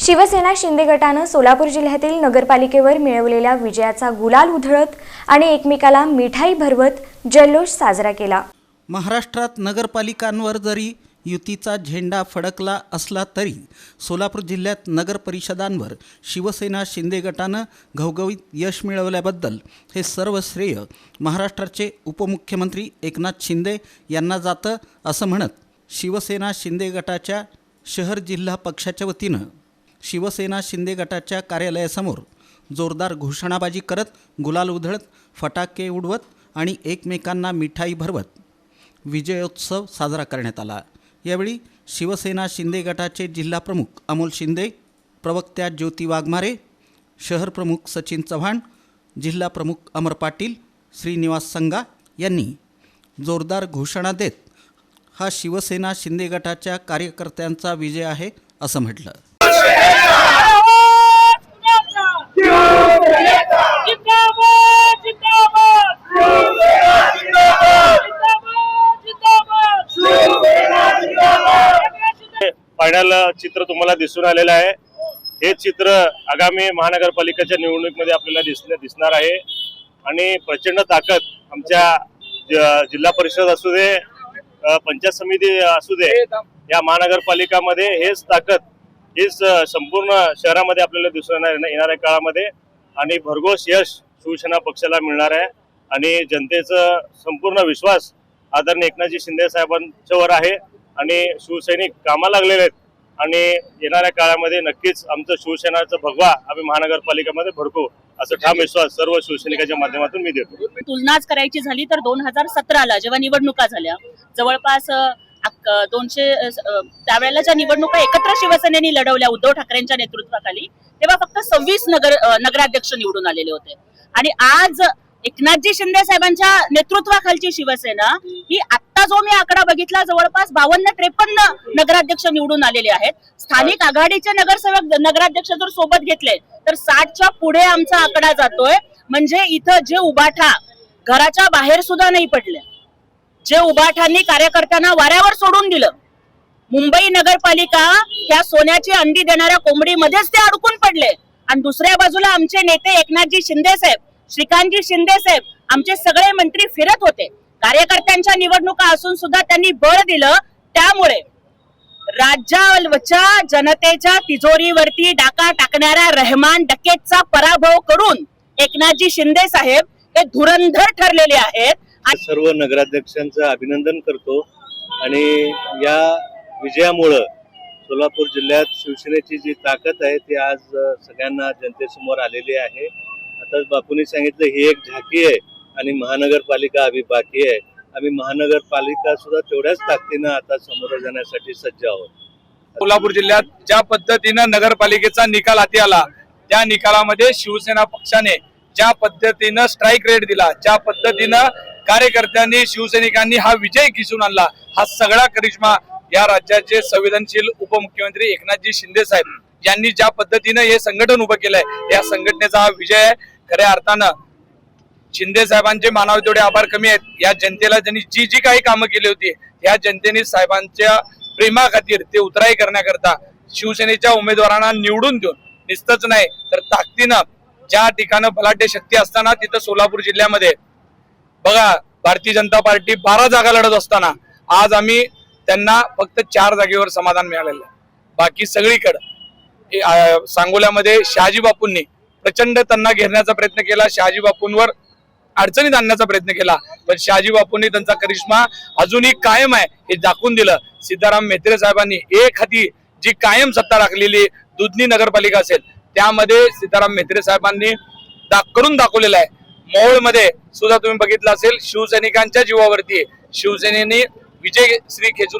शिवसेना शिंदे गटानं सोलापूर जिल्ह्यातील नगरपालिकेवर मिळवलेल्या विजयाचा गुलाल उधळत आणि एकमेकाला मिठाई भरवत जल्लोष साजरा केला। महाराष्ट्रात नगरपालिकांवर जरी युतीचा झेंडा फडकला असला तरी सोलापूर जिल्ह्यात नगर परिषदांवर शिवसेना शिंदे गटानं घवघवीत यश मिळवल्याबद्दल हे सर्व श्रेय महाराष्ट्राचे उपमुख्यमंत्री एकनाथ शिंदे यांना जातं असं म्हणत शिवसेना शिंदे गटाच्या शहर जिल्हा पक्षाच्या वतीनं शिवसेना शिंदे गटाच्या कार्यालयासमोर जोरदार घोषणाबाजी करत गुलाल उधळत फटाके उडवत आणि एकमेकांना मिठाई भरवत विजयोत्सव साजरा करण्यात आला। यावेळी शिवसेना शिंदे गटाचे जिल्हा प्रमुख अमोल शिंदे, प्रवक्त्या ज्योती वाघमारे, शहर प्रमुख सचिन चव्हाण, जिल्हा प्रमुख अमर पाटील, श्रीनिवास संगा यांनी जोरदार घोषणा देत हा शिवसेना शिंदे गटाच्या कार्यकर्त्यांचा विजय आहे असं म्हटलं। फायनल चित्र तुम्हाला दिसून आलेलं आहे। हे चित्र आगामी महानगरपालिकेच्या निवडणुकीमध्ये आपल्याला दिसणार आहे आणि प्रचंड ताकद आमच्या जिल्हा परिषद असू दे, पंचायत समिती असू दे, या महानगरपालिकामध्ये हेच ताकद हेच संपूर्ण शहरामध्ये आपल्याला दिसून येणाऱ्या काळामध्ये आणि भरघोस यश शिवसेना पक्षाला मिळणार आहे आणि जनतेचा संपूर्ण विश्वास आदरणीय एकनाथजी शिंदे साहेबांच्यावर आहे आणि शिवसैनिक कामाला लागलेले आहेत आणि येणाऱ्या काळामध्ये नक्कीच आमचं शिवसेनाचं भगवा आम्ही महानगरपालिकेमध्ये भडकू असं ठाम विश्वास सर्व शिवसैनिकांच्या माध्यमातून मी देतो। तुलनाच करायची झाली तर 2017ला जेव्हा निवडणुका झाल्या जवळपास 200 त्यावेळेला ज्या निवडणुका एकत्र शिवसेनेने लढवल्या उद्धव ठाकरेंच्या नेतृत्वाखाली तेव्हा फक्त 26 नगराध्यक्ष निवडून आलेले होते आणि आज एकनाथजी शिंदे साहेबांच्या नेतृत्वाखालची शिवसेना ही आता जो मी आकडा बघितला जवळपास 52-53 नगराध्यक्ष निवडून आलेले आहेत। स्थानिक आघाडीचे नगरसेवक नगराध्यक्ष जर सोबत घेतले तर 60च्या पुढे आमचा आकडा जातोय। म्हणजे इथं जे उबाठा घराच्या बाहेर सुद्धा नाही पडले, जे उबाठांनी कार्यकर्त्यांना वाऱ्यावर सोडून दिलं, मुंबई नगरपालिका ह्या सोन्याची अंडी देणाऱ्या कोंबडीमध्येच ते अडकून पडले आणि दुसऱ्या बाजूला आमचे नेते एकनाथजी शिंदे साहेब, श्रीकांतजी शिंदे साहेब, आमचे सगळे मंत्री फिरत होते। कार्यकर्त्यांच्या निवडणुका असून सुद्धा त्यांनी बळ दिलं। त्यामुळे राज्याच्या जनतेच्या तिजोरीवरती डाका टाकणाऱ्या रहमान डकेतचा पराभव करून एकनाथजी शिंदे साहेब हे धुरंधर ठरलेले आहेत। सर्व नगराध्यक्षांचं अभिनंदन करतो आणि या विजयामुळे सोलापूर जिल्ह्यात शिवसेनेची जी ताकद आहे ती आज सगळ्यांना जनतेसमोर आलेली आहे। आता बापूंनी सांगितलं ही एक झाकी आहे आणि महानगरपालिका अभी बाकी आहे। आम्ही महानगरपालिका सुद्धा तेवढ्याच ताकदीनं आता समोर जाण्यासाठी सज्ज आहोत। सोलापूर जिल्ह्यात ज्या पद्धतीनं नगरपालिकेचा निकाल हाती आला त्या निकालामध्ये शिवसेना पक्षाने ज्या पद्धतीनं स्ट्राईक रेट दिला, ज्या पद्धतीनं कार्यकर्त्यांनी शिवसैनिकांनी हा विजय खिसून आणला, हा सगळा करिश्मा या राज्याचे संवेदनशील उपमुख्यमंत्री एकनाथजी शिंदे साहेब यांनी ज्या पद्धतीनं हे संघटन उभं केलंय या संघटनेचा हा विजय आहे। खऱ्या अर्थानं शिंदे साहेबांचे मानावे तेवढे आभार कमी आहेत। या जनतेला त्यांनी जी जी काही कामं केली होती या जनतेने साहेबांच्या प्रेमा खातीर ते उतराई करण्याकरता शिवसेनेच्या उमेदवारांना निवडून देऊन निस्तच नाही तर ताकदीनं ज्या ठिकाणी बलाढ्य शक्ती असताना तिथं सोलापूर जिल्ह्यामध्ये बघा भारतीय जनता पार्टी 12 जागा लढत असताना आज आम्ही त्यांना फक्त 4 जागेवर समाधान मिळालेलं आहे। बाकी सगळीकडे सांगोल्यामध्ये शहाजी बापूंनी प्रचंड त्यांना घेरण्याचा प्रयत्न केला, शहाजी बापूंवर अडचणीत आणण्याचा प्रयत्न केला, पण शहाजी बापूंनी त्यांचा करिश्मा अजूनही कायम आहे हे दाखवून दिलं। सिद्धाराम म्हेत्रे साहेबांनी एक हाती जी कायम सत्ता राखलेली दुधनी नगरपालिका असेल त्यामध्ये सिद्धाराम म्हेत्रे साहेबांनी करून दाखवलेलं आहे। मोहोळमध्ये सुद्धा तुम्ही बघितलं असेल शिवसैनिकांच्या जीवावरती शिवसेनेने विजय श्री खेचून